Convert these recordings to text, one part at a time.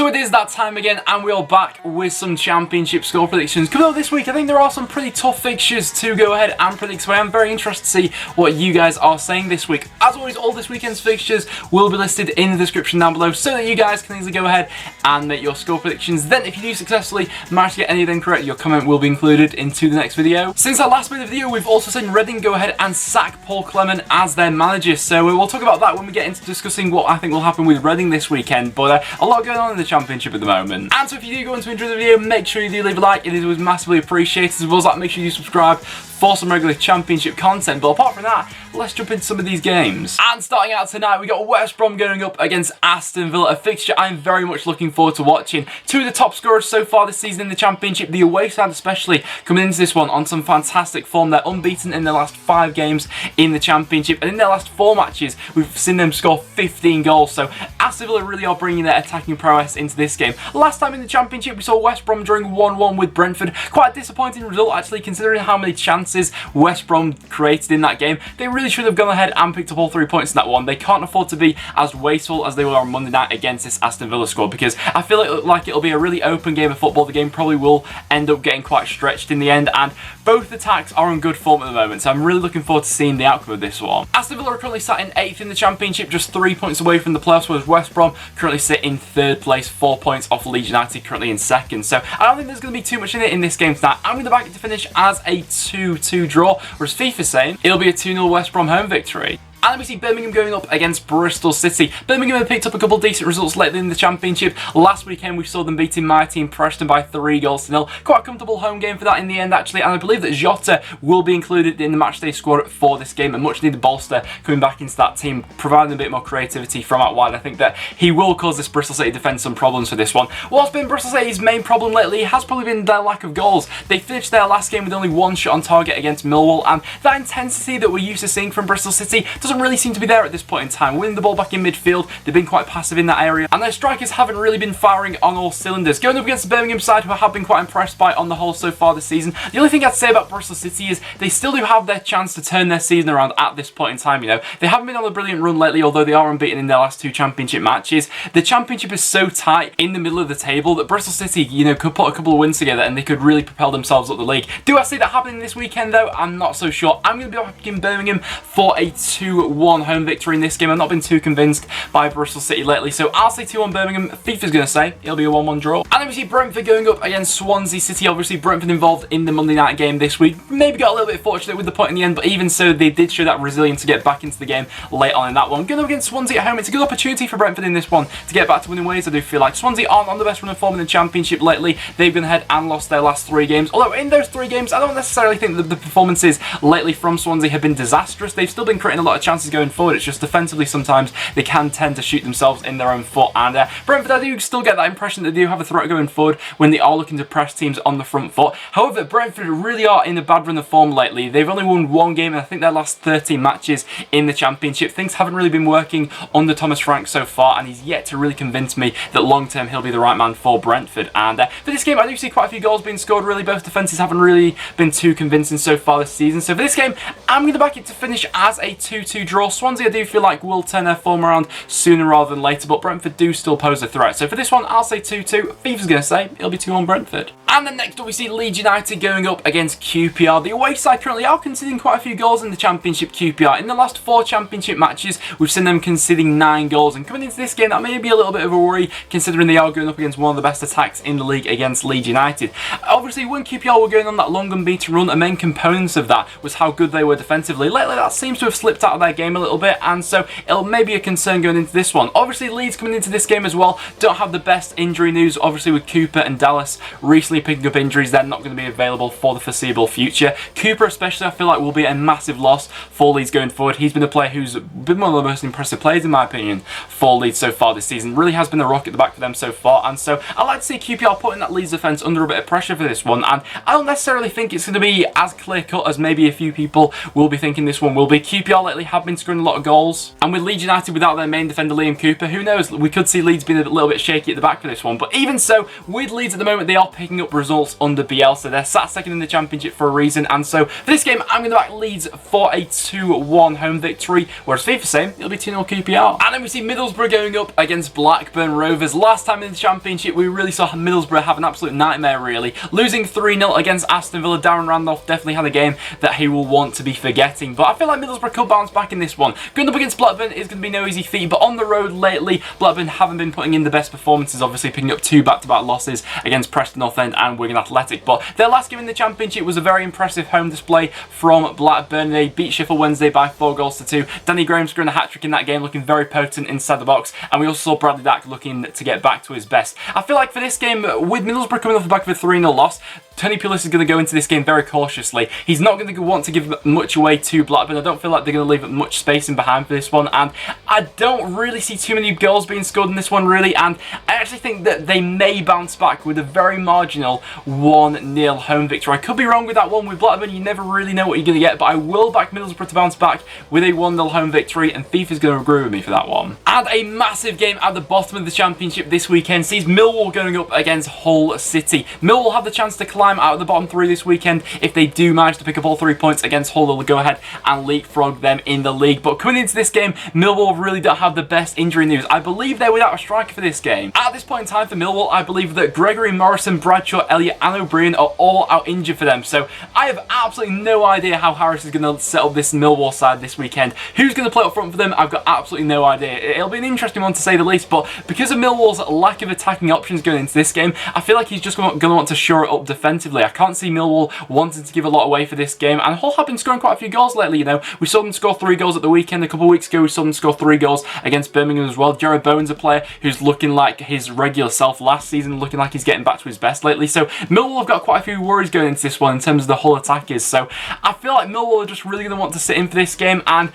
So it is that time again, and we are back with some Championship score predictions. Coming up this week, I think there are some pretty tough fixtures to go ahead and predict, so I am very interested to see what you guys are saying this week. As always, all this weekend's fixtures will be listed in the description down below, so that you guys can easily go ahead and make your score predictions. Then, if you do successfully manage to get any of them correct, your comment will be included into the next video. Since our last minute video, we've also seen Reading go ahead and sack Paul Clement as their manager, so we'll talk about that when we get into discussing what I think will happen with Reading this weekend, but a lot going on in the Championship at the moment. And so if you do go on to enjoy the video, make sure you do leave a like. It is always massively appreciated. As well as that, make sure you subscribe for some regular Championship content. But apart from that, let's jump into some of these games. And starting out tonight, we got West Brom going up against Aston Villa, a fixture I'm very much looking forward to watching. Two of the top scorers so far this season in the Championship, the away side especially, coming into this one on some fantastic form. They're unbeaten in their last 5 games in the Championship, and in their last 4 matches, we've seen them score 15 goals. So Aston Villa really are bringing their attacking prowess into this game. Last time in the Championship, we saw West Brom drawing 1-1 with Brentford. Quite a disappointing result, actually, considering how many chances West Brom created in that game. They really should have gone ahead and picked up all 3 points in that one. They can't afford to be as wasteful as they were on Monday night against this Aston Villa squad, because I feel like it'll be a really open game of football. The game probably will end up getting quite stretched in the end, and both attacks are in good form at the moment, so I'm really looking forward to seeing the outcome of this one. Aston Villa are currently sat in 8th in the Championship, just 3 points away from the playoffs, whereas West Brom currently sit in 3rd place, 4 points off Leeds United, currently in 2nd. So I don't think there's going to be too much in it in this game tonight. I'm going to back it to finish as a 2-2 draw, whereas FIFA's saying it'll be a 2-0 West Brom home victory. And then we see Birmingham going up against Bristol City. Birmingham have picked up a couple of decent results lately in the Championship. Last weekend we saw them beating my team Preston by 3-0. Quite a comfortable home game for that in the end, actually, and I believe that Jota will be included in the matchday squad for this game, a much needed bolster coming back into that team, providing a bit more creativity from out wide. I think that he will cause this Bristol City defence some problems for this one. What's been Bristol City's main problem lately has probably been their lack of goals. They finished their last game with only 1 shot on target against Millwall, and that intensity that we're used to seeing from Bristol City doesn't really seem to be there at this point in time. Winning the ball back in midfield, they've been quite passive in that area, and their strikers haven't really been firing on all cylinders. Going up against the Birmingham side, who I have been quite impressed by on the whole so far this season, the only thing I'd say about Bristol City is they still do have their chance to turn their season around at this point in time. You know, they haven't been on a brilliant run lately, although they are unbeaten in their last 2 Championship matches. The Championship is so tight in the middle of the table that Bristol City, you know, could put a couple of wins together and they could really propel themselves up the league. Do I see that happening this weekend though? I'm not so sure. I'm going to be backing Birmingham for a 2-1 home victory in this game. I've not been too convinced by Bristol City lately, so I'll say 2-1 Birmingham. FIFA's going to say it'll be a 1-1 draw. And then we see Brentford going up against Swansea City. Obviously, Brentford involved in the Monday night game this week. Maybe got a little bit fortunate with the point in the end, but even so, they did show that resilience to get back into the game late on in that one. Going up against Swansea at home, it's a good opportunity for Brentford in this one to get back to winning ways. I do feel like Swansea aren't on the best run of form in the Championship lately. They've gone ahead and lost their last 3 games. Although in those 3 games, I don't necessarily think that the performances lately from Swansea have been disastrous. They've still been creating a lot of chances going forward. It's just defensively sometimes they can tend to shoot themselves in their own foot, and Brentford, I do still get that impression that they do have a threat going forward when they are looking to press teams on the front foot. However, Brentford really are in a bad run of form lately. They've only won 1 game and I think their last 13 matches in the Championship. Things haven't really been working under Thomas Frank so far, and he's yet to really convince me that long term he'll be the right man for Brentford. And for this game, I do see quite a few goals being scored. Really, both defences haven't really been too convincing so far this season. So for this game, I'm going to back it to finish as a 2-2 draw. Swansea, I do feel like will turn their form around sooner rather than later, but Brentford do still pose a threat. So for this one, I'll say 2-2. FIFA's going to say it'll be 2-1 Brentford. And then next up, we see Leeds United going up against QPR. The away side currently are conceding quite a few goals in the Championship, QPR. In the last 4 Championship matches, we've seen them conceding 9 goals. And coming into this game, that may be a little bit of a worry, considering they are going up against one of the best attacks in the league against Leeds United. Obviously, when QPR were going on that long unbeaten run, the main components of that was how good they were defensively. Lately, that seems to have slipped out of their game a little bit, and so it'll maybe a concern going into this one. Obviously, Leeds coming into this game as well don't have the best injury news. Obviously, with Cooper and Dallas recently picking up injuries, they're not going to be available for the foreseeable future. Cooper especially, I feel like, will be a massive loss for Leeds going forward. He's been a player who's been one of the most impressive players, in my opinion, for Leeds so far this season. Really has been a rock at the back for them so far, and so I like to see QPR putting that Leeds defence under a bit of pressure for this one, and I don't necessarily think it's going to be as clear-cut as maybe a few people will be thinking this one will be. QPR lately have have been scoring a lot of goals. And with Leeds United without their main defender Liam Cooper, who knows, we could see Leeds being a little bit shaky at the back for this one. But even so, with Leeds at the moment, they are picking up results under Bielsa. They're sat second in the Championship for a reason. And so for this game, I'm going to back Leeds for a 2-1 home victory. Whereas FIFA saying it'll be 2-0 QPR. And then we see Middlesbrough going up against Blackburn Rovers. Last time in the Championship, we really saw Middlesbrough have an absolute nightmare, really. Losing 3-0 against Aston Villa. Darren Randolph definitely had a game that he will want to be forgetting. But I feel like Middlesbrough could bounce back in this one. Going up against Blackburn is going to be no easy feat. But on the road lately, Blackburn haven't been putting in the best performances, obviously picking up 2 back-to-back losses against Preston North End and Wigan Athletic. But their last game in the Championship was a very impressive home display from Blackburn. They beat Sheff Wednesday by 4-2. Danny Graham scoring a hat-trick in that game, looking very potent inside the box. And we also saw Bradley Dack looking to get back to his best. I feel like for this game, with Middlesbrough coming off the back of a 3-0 loss, Tony Pulis is going to go into this game very cautiously. He's not going to want to give much away to Blackburn. I don't feel like they're going to leave much space in behind for this one. And I don't really see too many goals being scored in this one, really. And I actually think that they may bounce back with a very marginal 1-0 home victory. I could be wrong with that one. With Blackburn, you never really know what you're going to get. But I will back Middlesbrough to bounce back with a 1-0 home victory. And FIFA's going to agree with me for that one. And a massive game at the bottom of the Championship this weekend sees Millwall going up against Hull City. Millwall have the chance to climb out of the bottom 3 this weekend. If they do manage to pick up all 3 points against Hull, they'll go ahead and leapfrog them in the league. But coming into this game, Millwall really don't have the best injury news. I believe they're without a striker for this game. At this point in time for Millwall, I believe that Gregory, Morrison, Bradshaw, Elliott and O'Brien are all out injured for them. So I have absolutely no idea how Harris is going to set up this Millwall side this weekend. Who's going to play up front for them? I've got absolutely no idea. It'll be an interesting one to say the least, but because of Millwall's lack of attacking options going into this game, I feel like he's just going to want to shore it up defensively. I can't see Millwall wanting to give a lot away for this game, and Hull have been scoring quite a few goals lately, you know. We saw them score 3 goals at the weekend a couple of weeks ago. We saw them score 3 goals against Birmingham as well. Jared Bowen's a player who's looking like his regular self last season, looking like he's getting back to his best lately. So Millwall have got quite a few worries going into this one in terms of the Hull attackers. So I feel like Millwall are just really going to want to sit in for this game, and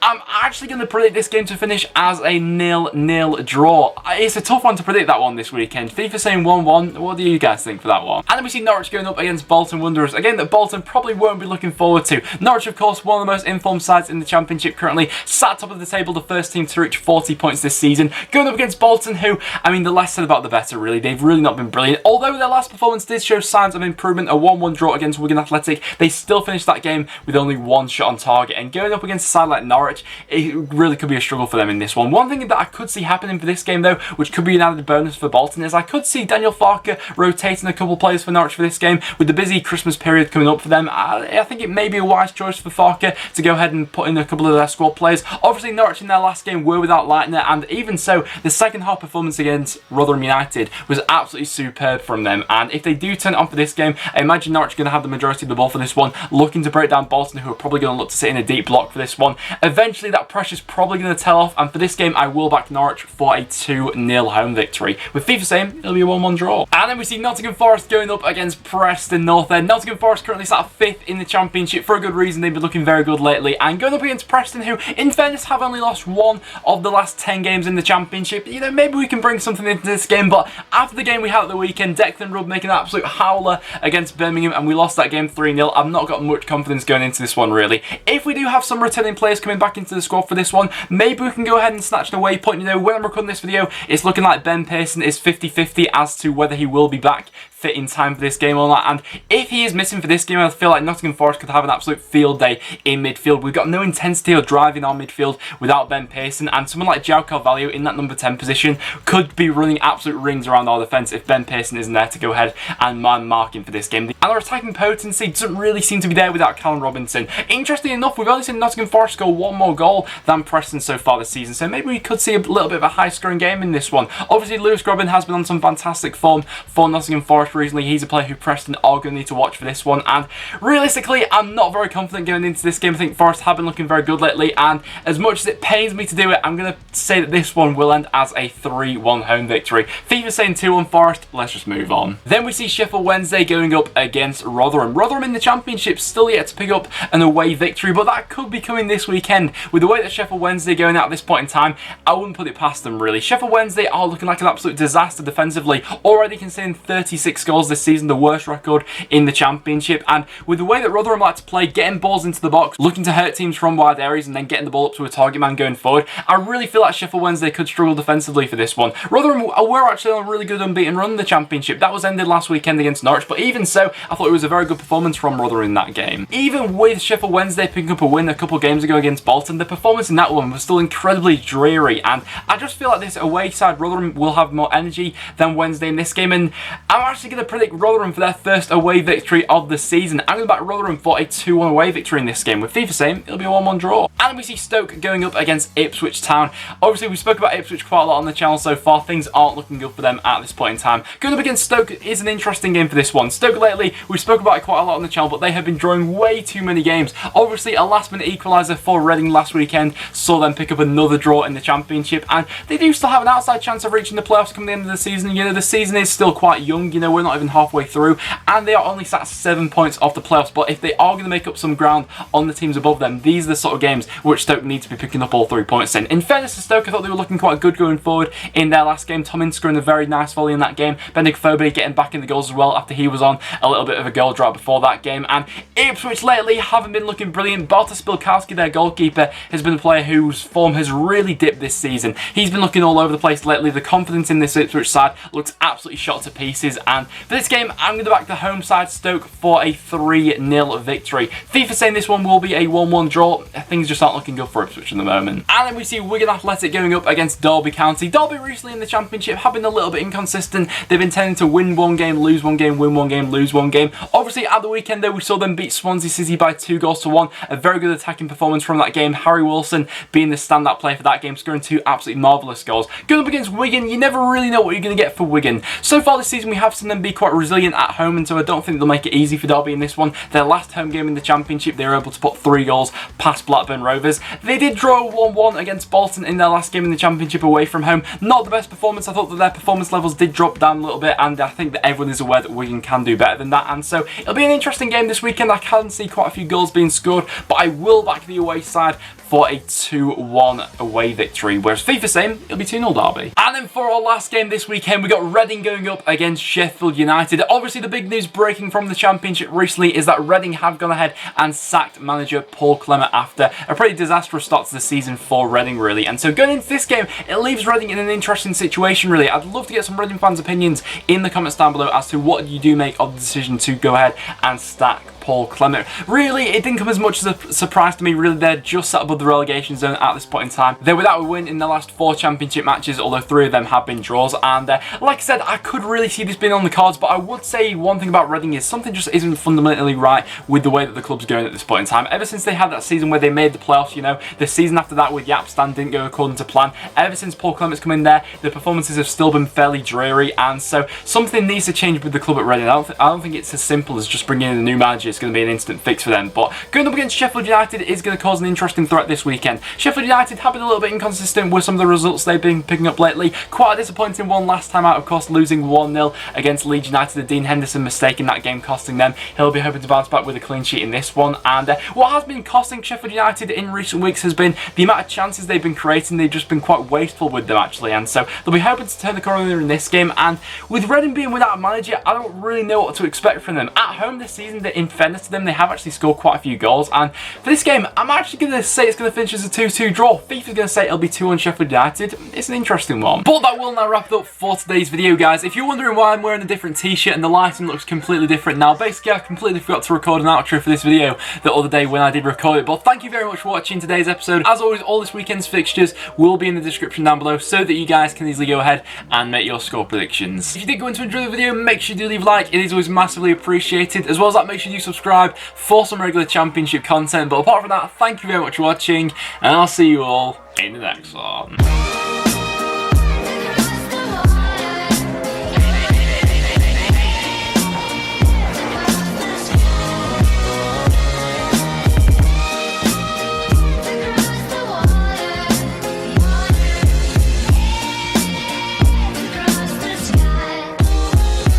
I'm actually going to predict this game to finish as a 0-0 draw. It's a tough one to predict, that one, this weekend. FIFA saying 1-1. What do you guys think for that one? And then we see Norwich going up against Bolton Wanderers. Again, that Bolton probably won't be looking forward to. Norwich, of course, one of the most informed sides in the Championship currently. Sat top of the table, the first team to reach 40 points this season. Going up against Bolton, who, I mean, the less said about the better, really. They've really not been brilliant. Although their last performance did show signs of improvement, a 1-1 draw against Wigan Athletic, they still finished that game with only 1 shot on target. And going up against a side like Norwich, it really could be a struggle for them in this one. One thing that I could see happening for this game, though, which could be an added bonus for Bolton, is I could see Daniel Farke rotating a couple players for Norwich for this game. With the busy Christmas period coming up for them, I think it may be a wise choice for Farke to go ahead and put in a couple of their squad players. Obviously, Norwich in their last game were without Leitner, and even so, the second half performance against Rotherham United was absolutely superb from them. And if they do turn it on for this game, I imagine Norwich are going to have the majority of the ball for this one, looking to break down Bolton, who are probably going to look to sit in a deep block for this one. Eventually, that pressure's probably going to tell off, and for this game I will back Norwich for a 2-0 home victory, with FIFA saying it'll be a 1-1 draw. And then we see Nottingham Forest going up against Preston North End. Nottingham Forest currently sat 5th in the Championship for a good reason. They've been looking very good lately, and going up against Preston, who in fairness have only lost 1 of the last 10 games in the Championship. You know, maybe we can bring something into this game. But after the game we had at the weekend, Declan Rudd making an absolute howler against Birmingham, and we lost that game 3-0. I've not got much confidence going into this one, really. If we do have some returning players coming back into the squad for this one, maybe we can go ahead and snatch the waypoint. You know, when I'm recording this video, it's looking like Ben Pearson is 50-50 as to whether he will be back fit in time for this game or not. And if he is missing for this game, I feel like Nottingham Forest could have an absolute field day in midfield. We've got no intensity or drive in our midfield without Ben Pearson, and someone like João Carvalho in that number 10 position could be running absolute rings around our defence if Ben Pearson isn't there to go ahead and man marking for this game. And our attacking potency doesn't really seem to be there without Callum Robinson. Interestingly enough, we've only seen Nottingham Forest score 1 more goal than Preston so far this season, so maybe we could see a little bit of a high scoring game in this one. Obviously, Lewis Grobbin has been on some fantastic form for Nottingham Forest recently. He's a player who Preston are going to need to watch for this one, and realistically I'm not very confident going into this game. I think Forest have been looking very good lately, and as much as it pains me to do it, I'm going to say that this one will end as a 3-1 home victory. FIFA saying 2-1 Forest. Let's just move on. Then we see Sheffield Wednesday going up against Rotherham. Rotherham in the Championship still yet to pick up an away victory, but that could be coming this weekend. With the way that Sheffield Wednesday going out at this point in time, I wouldn't put it past them, really. Sheffield Wednesday are looking like an absolute disaster defensively, already conceding 36 6 goals this season, the worst record in the Championship. And with the way that Rotherham like to play, getting balls into the box, looking to hurt teams from wide areas and then getting the ball up to a target man going forward, I really feel like Sheffield Wednesday could struggle defensively for this one. Rotherham were actually on a really good unbeaten run in the Championship. That was ended last weekend against Norwich, but even so, I thought it was a very good performance from Rotherham in that game. Even with Sheffield Wednesday picking up a win a couple of games ago against Bolton, the performance in that one was still incredibly dreary, and I just feel like this away side Rotherham will have more energy than Wednesday in this game, and I'm actually going to predict Rotherham for their first away victory of the season. I'm going to back Rotherham for a 2-1 away victory in this game, with FIFA saying it'll be a 1-1 draw. And we see Stoke going up against Ipswich Town. Obviously, we spoke about Ipswich quite a lot on the channel so far. Things aren't looking good for them at this point in time. Going up against Stoke is an interesting game for this one. Stoke lately, we spoke about it quite a lot on the channel, but they have been drawing way too many games. Obviously, a last-minute equaliser for Reading last weekend saw them pick up another draw in the Championship, and they do still have an outside chance of reaching the playoffs come the end of the season. You know, the season is still quite young. You know, we're not even halfway through, and they are only sat 7 points off the playoffs. But if they are going to make up some ground on the teams above them, these are the sort of games which Stoke need to be picking up all 3 points in. In fairness to Stoke, I thought they were looking quite good going forward in their last game. Tom Ince scoring a very nice volley in that game. Benedict Fobe getting back in the goals as well after he was on a little bit of a goal drought before that game. And Ipswich lately haven't been looking brilliant. Bartosz Spilkowski, their goalkeeper, has been a player whose form has really dipped this season. He's been looking all over the place lately. The confidence in this Ipswich side looks absolutely shot to pieces. And for this game, I'm going to back the home side Stoke for a 3-0 victory. FIFA saying this one will be a 1-1 draw. Things just aren't looking good for Ipswich at the moment. And then we see Wigan Athletic going up against Derby County. Derby recently in the Championship have been a little bit inconsistent. They've been tending to win one game, lose one game, win one game, lose one game. Obviously, at the weekend, though, we saw them beat Swansea City by 2-1. A very good attacking performance from that game. Harry Wilson being the standout player for that game, scoring 2 absolutely marvellous goals. Going up against Wigan, you never really know what you're going to get for Wigan. So far this season, we have seen them be quite resilient at home, and so I don't think they'll make it easy for Derby in this one. Their last home game in the Championship, they were able to put 3 goals past Blackburn Rovers. They did draw 1-1 against Bolton in their last game in the Championship away from home. Not the best performance. I thought that their performance levels did drop down a little bit, and I think that everyone is aware that Wigan can do better than that, and so it'll be an interesting game this weekend. I can see quite a few goals being scored, but I will back the away side for a 2-1 away victory, whereas FIFA saying it'll be 2-0 Derby. And then for our last game this weekend, we got Reading going up against Sheffield United. Obviously, the big news breaking from the Championship recently is that Reading have gone ahead and sacked manager Paul Clement after a pretty disastrous start to the season for Reading, really. And so going into this game, it leaves Reading in an interesting situation, really. I'd love to get some Reading fans' opinions in the comments down below as to what you do make of the decision to go ahead and sack Paul Clement. Really, it didn't come as much as a surprise to me. Really, they're just sat above the relegation zone at this point in time. They're without a win in the last 4 Championship matches, although 3 of them have been draws. And like I said, I could really see this being on the cards, but I would say one thing about Reading is something just isn't fundamentally right with the way that the club's going at this point in time. Ever since they had that season where they made the playoffs, you know, the season after that with Yapstan didn't go according to plan. Ever since Paul Clement's come in there, the performances have still been fairly dreary, and so something needs to change with the club at Reading. I don't think it's as simple as just bringing in a new manager. It's going to be an instant fix for them. But going up against Sheffield United is going to cause an interesting threat this weekend. Sheffield United have been a little bit inconsistent with some of the results they've been picking up lately. Quite a disappointing one last time out, of course, losing 1-0 against Leeds United. The Dean Henderson mistake in that game costing them. He'll be hoping to bounce back with a clean sheet in this one. And what has been costing Sheffield United in recent weeks has been the amount of chances they've been creating. They've just been quite wasteful with them, actually. And so they'll be hoping to turn the corner in this game. And with Reading being without a manager, I don't really know what to expect from them. At home this season, in fairness to them, they have actually scored quite a few goals. And for this game, I'm actually going to say it's going to finish as a 2-2 draw. FIFA's going to say it'll be 2-1 Sheffield United. It's an interesting one. But that will now wrap it up for today's video, guys. If you're wondering why I'm wearing a different t-shirt and the lighting looks completely different now, basically I completely forgot to record an outro for this video the other day when I did record it. But thank you very much for watching today's episode. As always, all this weekend's fixtures will be in the description down below so that you guys can easily go ahead and make your score predictions. If you did go in to enjoy the video, make sure you do leave a like. It is always massively appreciated. As well as that, make sure you subscribe for some regular Championship content. But apart from that, thank you very much for watching, and I'll see you all in the next one.